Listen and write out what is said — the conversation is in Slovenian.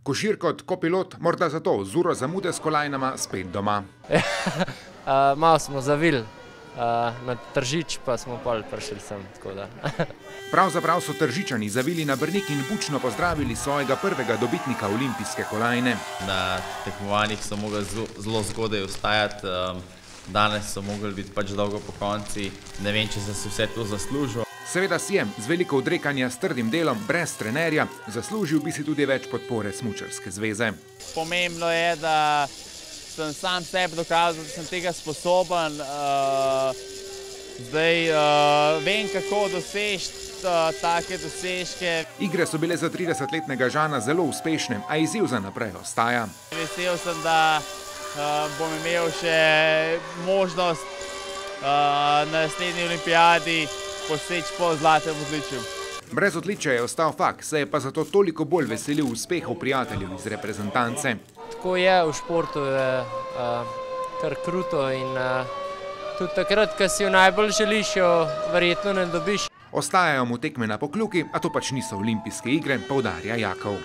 Košir kot kopilot, morda zato z uro zamude s kolajnama spet doma. Malo smo zavili na Tržič, pa smo pol prišli sem, tako da. Pravzaprav so Tržičani zavili na Brnik in bučno pozdravili svojega prvega dobitnika olimpijske kolajne. Na tekmovanjih so mogli zelo zgodaj vstajati, danes so mogli biti pač dolgo po konci. Ne vem, če sem si vse to zaslužil. Seveda si je, z veliko odrekanja, s trdim delom, brez trenerja, zaslužil bi si tudi več podpore Smučarske zveze. Pomembno je, da sem sam sebi dokazal, da sem tega sposoben. Zdaj vem, kako doseči take dosežke. Igre so bile za 30-letnega Žana zelo uspešne, a izziv za naprej ostaja. Vesel sem, da bom imel še možnost na naslednji olimpijadi poseči po zlatem odličju. Brez odličja je ostal fak, se je pa zato toliko bolj veselil uspehov prijateljev iz reprezentance. Tako je, v športu je kar kruto in tudi takrat, ko si jo najbolj želiš, jo verjetno ne dobiš. Ostajajo mu tekme na Pokljuki, a to pač niso olimpijske igre, poudarja Jakov.